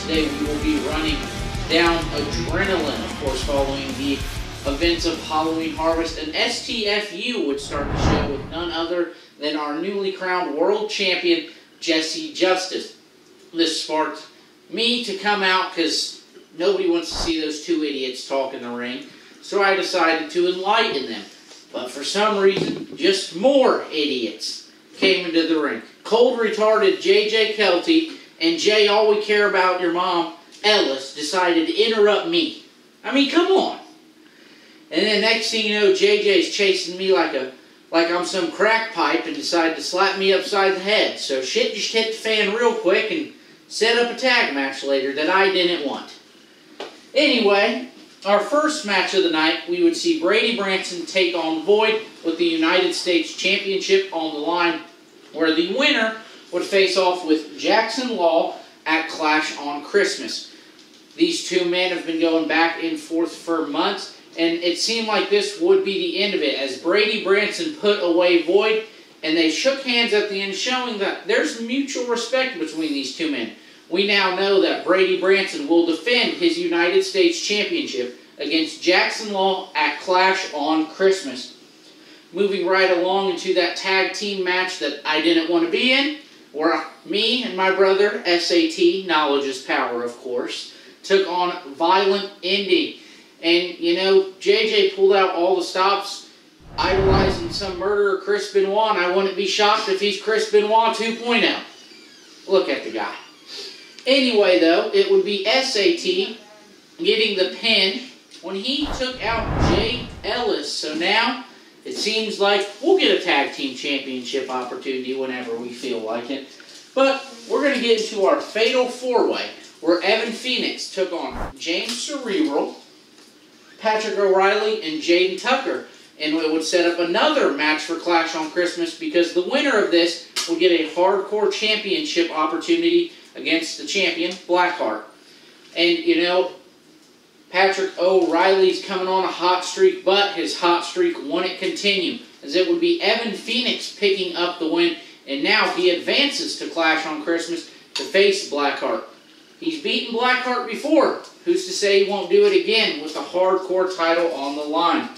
Today we will be running down Adrenaline, of course, following the events of Halloween Harvest. And STFU would start the show with none other than our newly crowned world champion, Jesse Justice. This sparked me to come out because nobody wants to see those two idiots talk in the ring. So I decided to enlighten them. But for some reason, just more idiots came into the ring. Cold retarded JJ Kelty and Jay, all we care about your mom, Ellis, decided to interrupt me. I mean, come on. And then next thing you know, JJ's chasing me like I'm some crack pipe and decided to slap me upside the head. So shit just hit the fan real quick and set up a tag match later that I didn't want. Anyway, our first match of the night, we would see Brady Branson take on Void with the United States Championship on the line, where the winner would face off with Jackson Law at Clash on Christmas. These two men have been going back and forth for months, and it seemed like this would be the end of it, as Brady Branson put away Void, and they shook hands at the end, showing that there's mutual respect between these two men. We now know that Brady Branson will defend his United States Championship against Jackson Law at Clash on Christmas. Moving right along into that tag team match that I didn't want to be in, where me and my brother, SAT, knowledge is power of course, took on Violent Ending. And, you know, JJ pulled out all the stops, idolizing some murderer Chris Benoit, and I wouldn't be shocked if he's Chris Benoit 2.0. Look at the guy. Anyway, though, it would be SAT getting the pin when he took out Jay Ellis. So now it seems like we'll get a tag team championship opportunity whenever we feel like it. But we're going to get into our fatal four-way, where Evan Phoenix took on James Cerebral, Patrick O'Reilly, and Jaden Tucker. And it would set up another match for Clash on Christmas, because the winner of this will get a hardcore championship opportunity against the champion, Blackheart. And, you know, Patrick O'Reilly's coming on a hot streak, but his hot streak wouldn't continue, as it would be Evan Phoenix picking up the win, and now he advances to Clash on Christmas to face Blackheart. He's beaten Blackheart before. Who's to say he won't do it again with the hardcore title on the line?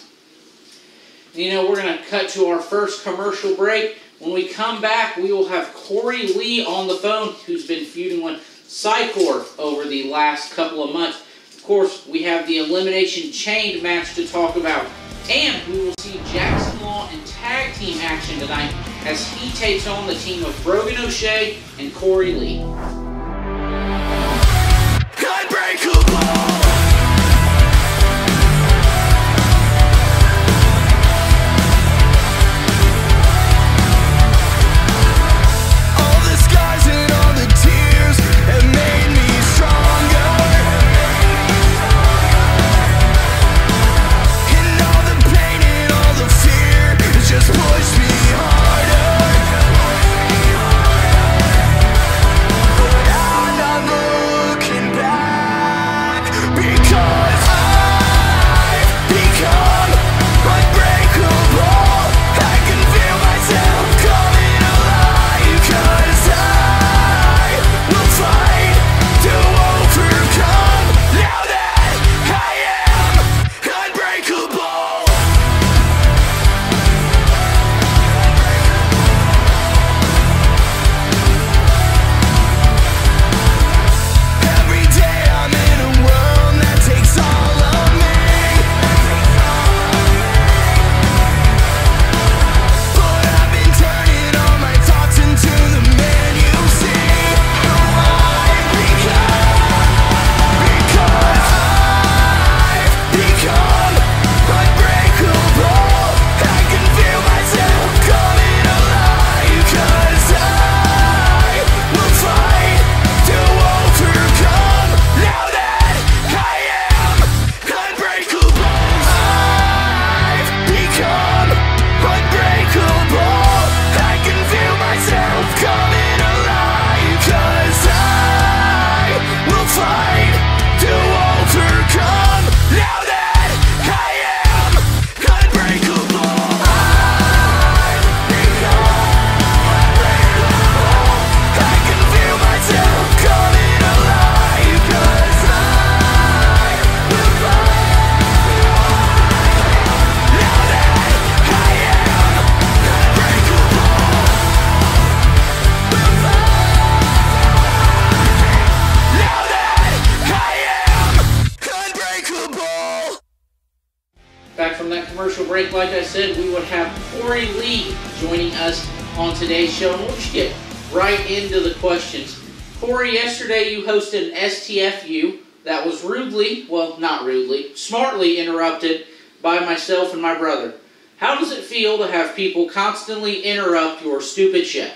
You know, we're going to cut to our first commercial break. When we come back, we will have Corey Lee on the phone, who's been feuding with Psychor over the last couple of months. Of course, we have the Elimination Chained match to talk about. And we will see Jackson Law in tag team action tonight as he takes on the team of Brogan O'Shea and Corey Lee. Back from that commercial break, like I said, we would have Corey Lee joining us on today's show. And we'll just get right into the questions. Corey, yesterday you hosted an STFU that was rudely, well, not rudely, smartly interrupted by myself and my brother. How does it feel to have people constantly interrupt your stupid show?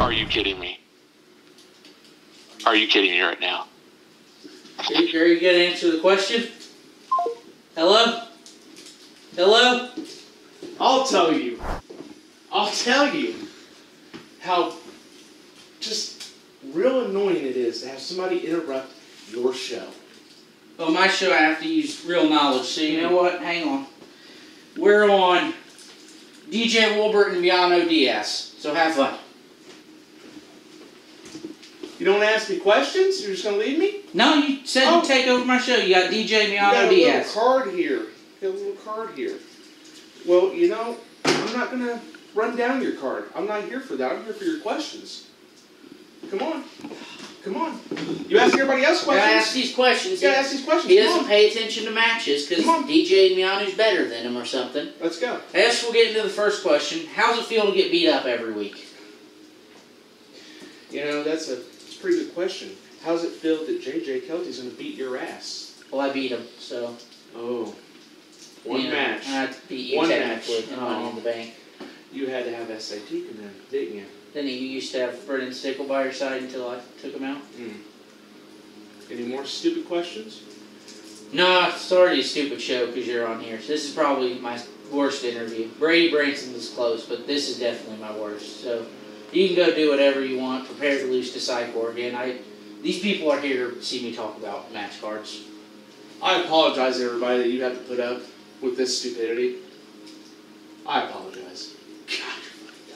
Are you kidding me? Are you kidding me right now? Are you going to answer the question? Hello? Hello? I'll tell you how just real annoying it is to have somebody interrupt your show. Well, my show I have to use real knowledge, so you know what? Hang on. We're on DJ Wilbert and Miano Diaz, so have fun. You don't ask me questions? You're just going to leave me? No, you said you'd take over my show. You got DJ Miano Diaz. You got a little card here. Well, you know, I'm not going to run down your card. I'm not here for that. I'm here for your questions. Come on. You ask everybody else questions? Gotta ask these questions. You gotta ask these questions. He doesn't pay attention to matches because DJ Miano's better than him or something. Let's go. I guess we'll get into the first question. How's it feel to get beat up every week? You know, that's a pretty good question. How's it feel that J.J. Kelty's going to beat your ass? Well, I beat him, so... Oh. One match. I beat you technically in Money in the Bank. You had to have SAT come in, didn't you? Then you used to have Brendan Stickle by your side until I took him out. Any more stupid questions? No, it's already a stupid show because you're on here. So this is probably my worst interview. Brady Branson was close, but this is definitely my worst. So you can go do whatever you want. Prepare to lose to Psychor again. These people are here to see me talk about match cards. I apologize to everybody that you have to put up with this stupidity. I apologize. God, you're fucking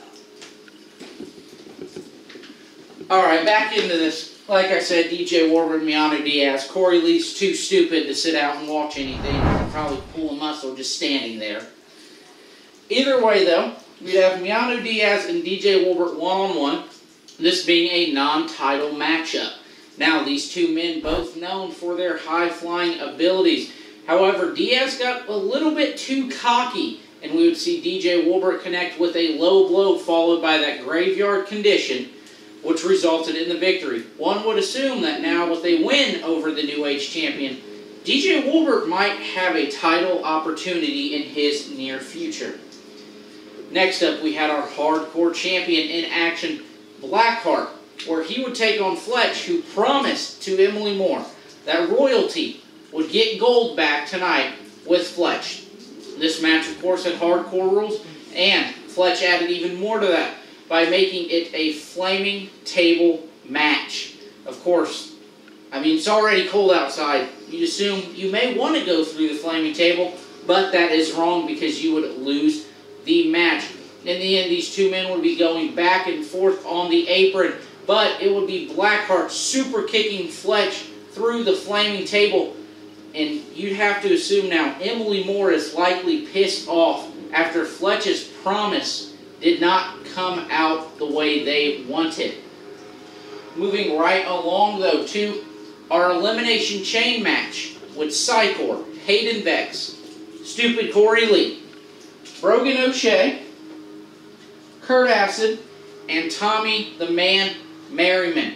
dumb. Alright, back into this Like I said, DJ Warbert, Miano Diaz. Corey Lee's too stupid to sit out and watch anything. He can probably pull a muscle just standing there. Either way, though, we'd have Miano Diaz and DJ Warbert one-on-one, this being a non-title matchup. Now, these two men both known for their high-flying abilities. However, Diaz got a little bit too cocky, and we would see DJ Warbert connect with a low blow followed by that graveyard condition, which resulted in the victory. One would assume that now with a win over the New Age champion, DJ Warbert might have a title opportunity in his near future. Next up, we had our hardcore champion in action, Blackheart, where he would take on Fletch, who promised to Emily Moore that royalty would get gold back tonight with Fletch. This match, of course, had hardcore rules, and Fletch added even more to that by making it a flaming table match. Of course, I mean, it's already cold outside. You'd assume you may want to go through the flaming table, but that is wrong because you would lose the match. In the end, these two men would be going back and forth on the apron, but it would be Blackheart super kicking Fletch through the flaming table. And you'd have to assume now Emily Moore is likely pissed off after Fletch's promise did not come out the way they wanted. Moving right along, though, to our elimination chain match with Psychor, Hayden Vex, Stupid Corey Lee, Brogan O'Shea, Kurt Acid, and Tommy the Man Merriman.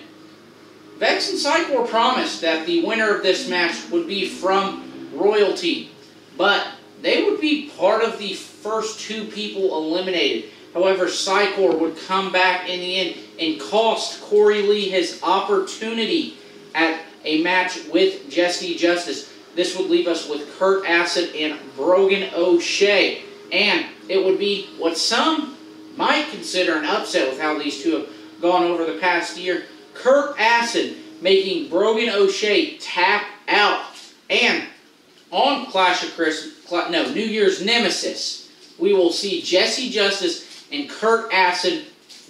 Vex and Psychor promised that the winner of this match would be from royalty, but they would be part of the first two people eliminated. However, Psychor would come back in the end and cost Corey Lee his opportunity at a match with Jesse Justice. This would leave us with Kurt Acid and Brogan O'Shea. And it would be what some might consider an upset with how these two have gone over the past year. Kurt Acid making Brogan O'Shea tap out. And on New Year's Nemesis, we will see Jesse Justice and Kurt Acid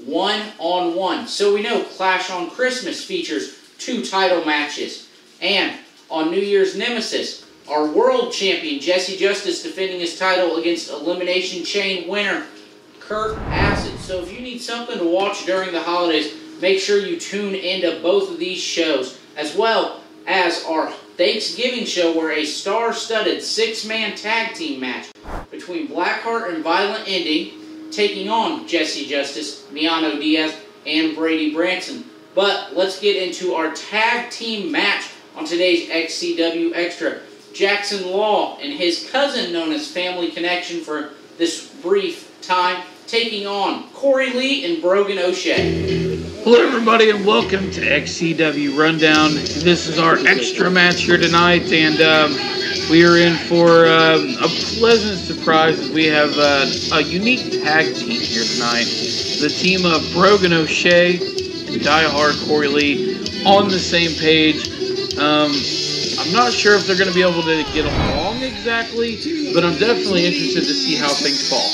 one-on-one. So we know Clash on Christmas features 2 title matches. And on New Year's Nemesis, our world champion Jesse Justice defending his title against Elimination Chain winner Kurt Acid. So if you need something to watch during the holidays, make sure you tune into both of these shows, as well as our Thanksgiving show where a star-studded 6-man tag team match between Blackheart and Violent Ending taking on Jesse Justice, Miano Diaz, and Brady Branson. But let's get into our tag team match on today's XCW Xtra. Jackson Law and his cousin, known as Family Connection for this brief time, taking on Corey Lee and Brogan O'Shea. Hello everybody and welcome to XCW Rundown. This is our extra match here tonight, and we are in for a pleasant surprise as we have a unique tag team here tonight. The team of Brogan O'Shea and Die Hard Corey Lee on the same page. I'm not sure if they're going to be able to get along exactly, but I'm definitely interested to see how things fall.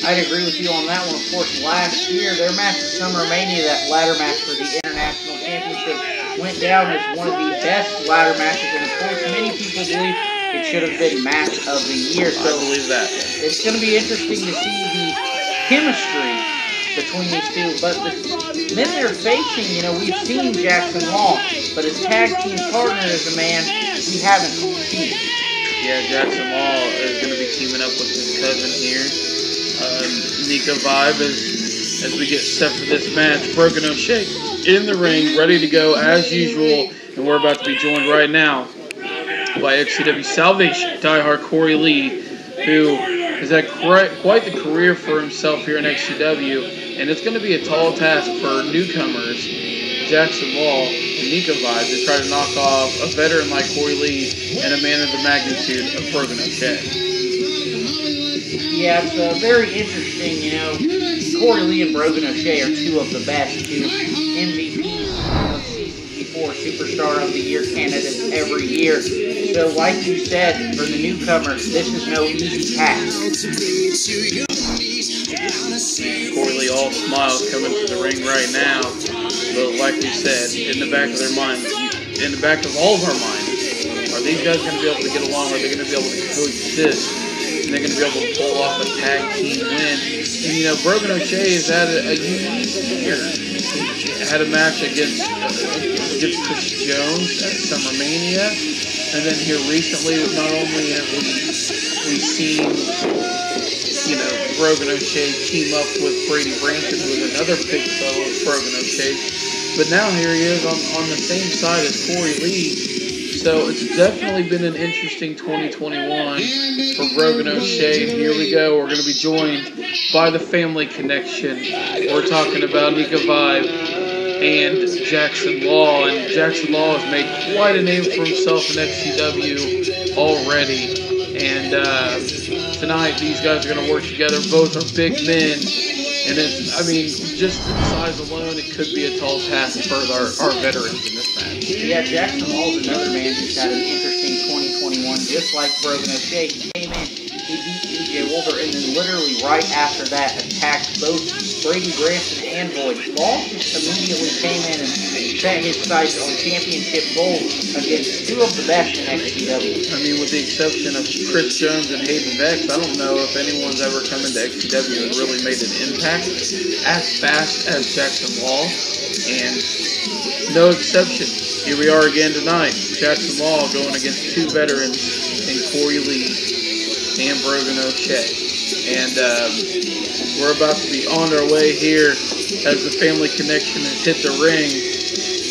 I'd agree with you on that one. Of course, last year, their match at Summer Mania, that ladder match for the International Championship, went down as one of the best ladder matches, and of course, many people believe it should have been match of the year. So I believe that. It's going to be interesting to see the chemistry between these two, but the men they're facing, you know, we've seen Jackson Law, but his tag team partner is a man we haven't seen. Yeah, Jackson Law is going to be teaming up with his cousin here, Nika Vibe, as we get set for this match. Brogan O'Shea in the ring, ready to go as usual, and we're about to be joined right now by XCW Salvation, Die Hard Corey Lee, who has had quite the career for himself here in XCW, and it's going to be a tall task for newcomers Jackson Law and Nika Vibe to try to knock off a veteran like Corey Lee and a man of the magnitude of Brogan O'Shea. Yeah, it's very interesting, you know. Corey Lee and Brogan O'Shea are 2 of the best, 2 MVPs of CCC4 Superstar of the Year candidates every year. So, like you said, for the newcomers, this is no easy task. Corey Lee all smiles coming to the ring right now. But like we said, in the back of their mind, in the back of all of our minds, are these guys going to be able to get along? Are they going to be able to coexist? And they're going to be able to pull off a tag team win? And you know, Brogan O'Shea has had a unique year. He had a match against Chris Jones at SummerMania, and then here recently, not only have we seen, you know, Brogan O'Shea team up with Brady Branson, who is another big fellow of Brogan O'Shea, but now here he is on the same side as Corey Lee. So it's definitely been an interesting 2021 for Brogan O'Shea. And here we go. We're going to be joined by the family connection. We're talking about Nika Vibe and Jackson Law. And Jackson Law has made quite a name for himself in XCW already. And tonight these guys are going to work together. Both are big men. And it's, I mean, just in size alone, it could be a tall task for our veterans in this match. Yeah, Jackson Law is another man who's had an interesting 2021, just like Brogan O'Shea. He came in, he beat DJ Wolder, and then literally right after that attacked both Brady Branson and Boyd. Law just immediately came in and set his sights on championship gold against two of the best in XCW. I mean, with the exception of Chris Jones and Hayden Vex, I don't know if anyone's ever come into XCW and really made an impact as fast as Jackson Law, and no exception. Here we are again tonight. Jackson Law going against two veterans in Corey Lee and Brogan O'Shea. And we're about to be on our way here as the family connection has hit the ring.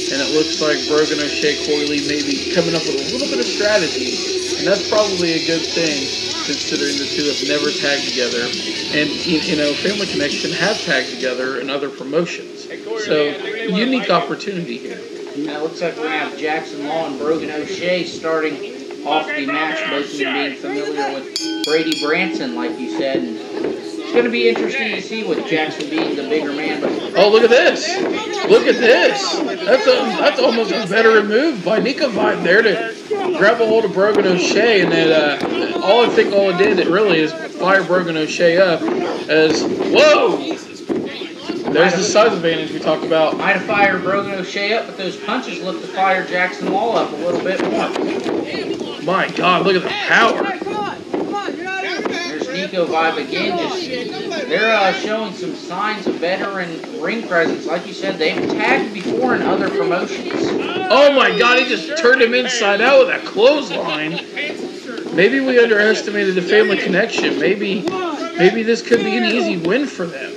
And it looks like Brogan O'Shea, Corey Lee may be coming up with a little bit of strategy. And that's probably a good thing, considering the two have never tagged together. And, you know, Family Connection have tagged together in other promotions. So, unique opportunity here. Now, it looks like we're going to have Jackson Law and Brogan O'Shea starting off the match, both of them being familiar with Brady Branson, like you said. And it's going to be interesting to see with Jackson being the bigger man. But oh, look at this. Look at this. That's almost a veteran move by Nika Vibe there to grab a hold of Brogan O'Shea. And then all it did really is fire Brogan O'Shea up as, whoa! There's the size advantage we talked about. Might have fired Brogan O'Shea up, but those punches look to fire Jackson Law up a little bit more. My God, look at the power. There's Nico Vibe again. They're showing some signs of veteran ring presence. Like you said, they've tagged before in other promotions. Oh my God, he just turned him inside out with that clothesline. Maybe we underestimated the family connection. Maybe this could be an easy win for them.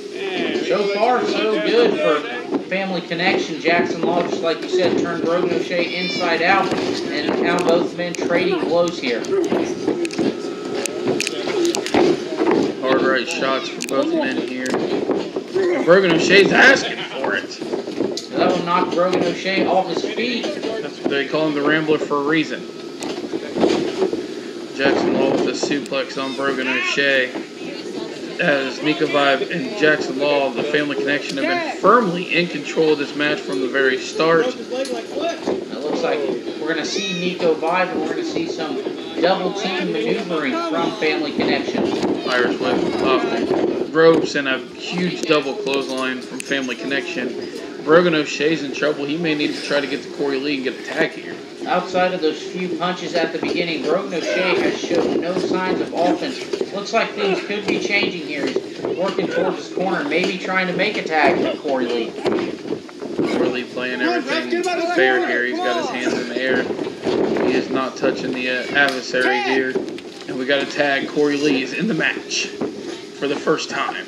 So far, so good for Family Connection. Jackson Law, just like you said, turned Brogan O'Shea inside out, and now both men trading blows here. Hard right shots for both men here. And Brogan O'Shea's asking for it. That will knock Brogan O'Shea off his feet. That's what they call him, the Rambler, for a reason. Jackson Law with a suplex on Brogan O'Shea. As Nika Vibe and Jackson Law, the Family Connection, have been firmly in control of this match from the very start. It looks like we're going to see Nico Vibe, and we're going to see some double team maneuvering from Family Connection. Irish whip off the ropes and a huge double clothesline from Family Connection. Brogan O'Shea's in trouble. He may need to try to get to Corey Lee and get a tag here. Outside of those few punches at the beginning, Brogan O'Shea has shown no signs of offense. Looks like things could be changing here. He's working towards his corner, maybe trying to make a tag with Corey Lee. Corey Lee playing everything fair here. He's got his hands in the air. He is not touching the adversary here. And we got a tag. Corey Lee is in the match for the first time.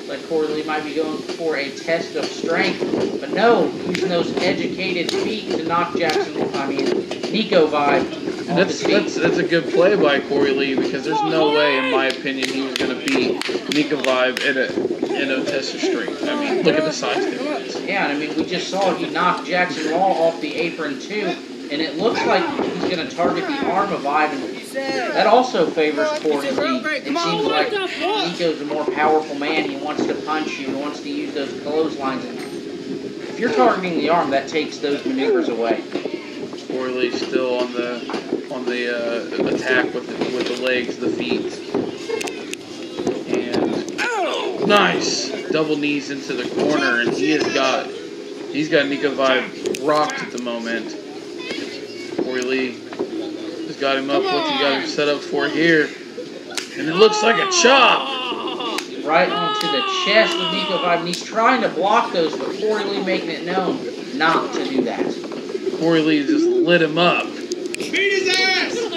Like Corey Lee might be going for a test of strength, but no, using those educated feet to knock Nico Vibe. And that's a good play by Corey Lee, because there's no way, in my opinion, he was going to beat Nika Vibe in a test of strength. I mean, look at the size difference. Yeah, and I mean, we just saw he knocked Jackson Law off the apron too, and it looks like he's going to target the arm of Vibe, and that also favors Corey Lee. It seems like Nico's a more powerful man. He wants to punch you. He wants to use those clotheslines. And if you're targeting the arm, that takes those maneuvers away. Corey Lee's still on the attack with the legs, the feet, and nice. double knees into the corner, and he's got Nico Vibe rocked at the moment. Corey Lee has got him up. What's he got him set up for here? And it looks like a chop. Right onto the chest of Nico Vibe, and he's trying to block those, but Corey Lee making it known not to do that. Corey Lee just lit him up. Beat his ass! He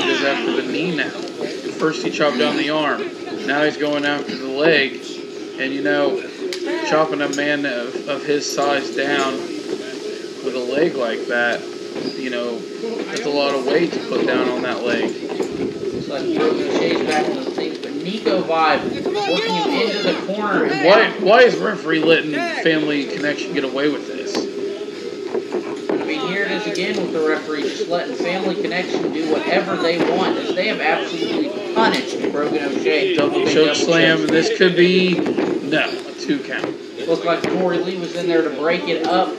goes after the knee now. First he chopped down the arm. Now he's going after the leg. And you know, chopping a man of his size down with a leg like that, you know, that's a lot of weight to put down on that leg. Looks like Broken O'Shea's back in those things, but Nico Vibe working him into the corner. And why is referee letting Family Connection get away with this? I mean, here it is again with the referee just letting Family Connection do whatever they want, as they have absolutely punished Broken O'Shea. Double choke slam, and this could be, no, a 2 count. Looked like Corey Lee was in there to break it up.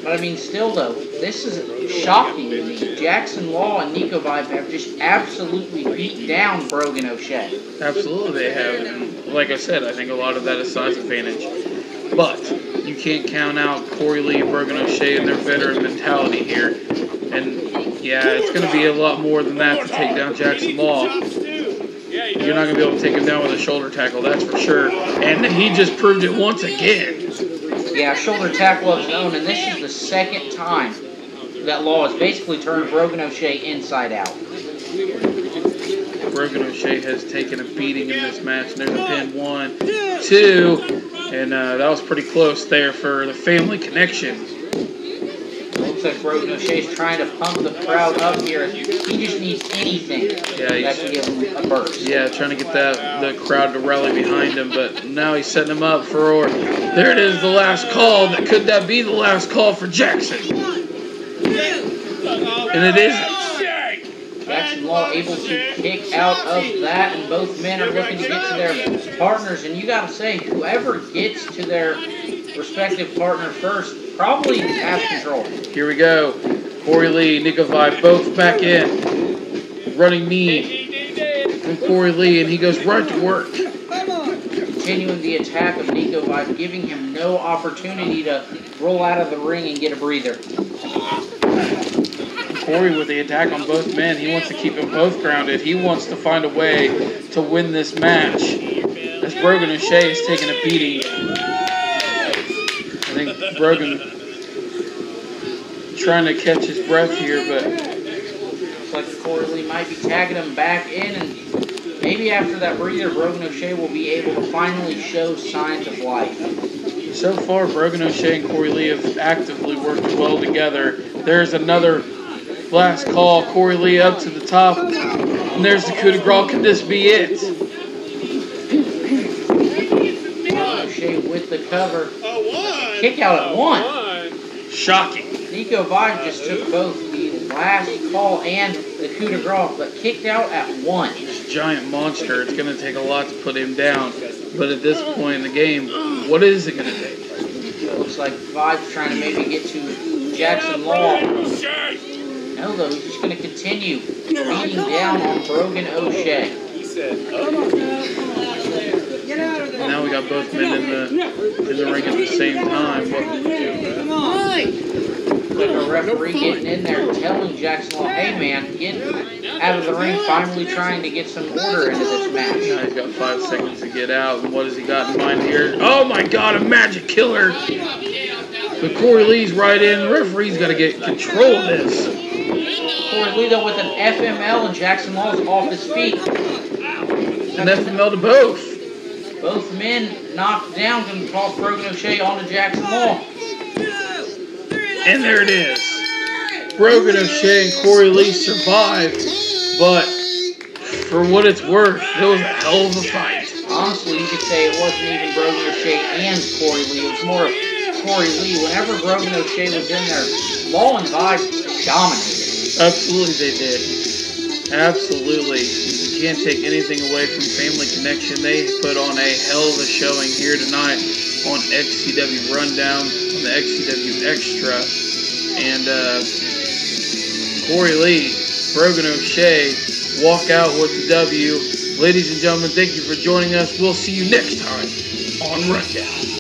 But I mean, still though, this is shocking to me. Jackson Law and Nico Vibe have just absolutely beat down Brogan O'Shea. Absolutely they have. And like I said, I think a lot of that is size advantage. But you can't count out Corey Lee and Brogan O'Shea and their veteran mentality here. And yeah, it's going to be a lot more than that to take down Jackson Law. You're not going to be able to take him down with a shoulder tackle, that's for sure. And he just proved it once again. Yeah, shoulder tackle of his own, and this is the second time that Law has basically turned Brogan O'Shea inside out. Brogan O'Shea has taken a beating in this match. And there's a pin, 1, 2, and that was pretty close there for the Family Connection. Looks like Brogan O'Shea's trying to pump the crowd up here. He just needs anything that can give him a burst. Yeah, trying to get the crowd to rally behind him, but now he's setting him up for, there it is, the last call. Could that be the last call for Jackson? And it isn't. Jackson Law able to kick out of that, and both men are looking to get to their partners, and you got to say, whoever gets to their respective partner first probably has control. Here we go. Corey Lee, Nico Vibe, both back in. Running knee from Corey Lee, and he goes right to work. Continuing the attack of Nico Vibe, giving him no opportunity to roll out of the ring and get a breather. Corey with the attack on both men. He wants to keep them both grounded. He wants to find a way to win this match. As Brogan O'Shea is taking a beating. I think Brogan trying to catch his breath here, but looks like Corey Lee might be tagging him back in, and maybe after that breather, Brogan O'Shea will be able to finally show signs of life. So far, Brogan O'Shea and Corey Lee have actively worked well together. There's another last call. Corey Lee up to the top, and there's the coup de grace. Could this be it? Brogan O'Shea with the cover. Kick out at 1. Shocking. Nico Vibe just took both the last call and the coup de grace, but kicked out at 1. This giant monster, it's going to take a lot to put him down. But at this point in the game, what is it going to take? Looks like Vibe's trying to maybe get to Jackson Law. No, though, he's just going to continue beating down on Brogan O'Shea. Now we got both men in the ring at the same time. What do we do? Like a referee getting in there telling Jackson Law, hey man, get out of the ring, finally trying to get some order into this match. Now he's got 5 seconds to get out, and what has he got in mind here? Oh my god, a magic killer! But Corey Lee's right in, the referee's got to get control of this. Corey Lee though with an FML, and Jackson Law's off his feet. An FML to both. Both men knocked down and toss Brogan O'Shea onto Jackson Law. And there it is. Brogan O'Shea and Corey Lee survived, but for what it's worth, it was a hell of a fight. Honestly, you could say it wasn't even Brogan O'Shea and Corey Lee. It was more of Corey Lee. Whenever Brogan O'Shea was in there, Law and Vibe dominated. Absolutely they did. Absolutely. You can't take anything away from Family Connection. They put on a hell of a showing here tonight on XCW Rundown, on the XCW Xtra. And Corey Lee, Brogan O'Shea walk out with the W. Ladies and gentlemen, thank you for joining us. We'll see you next time on Rundown.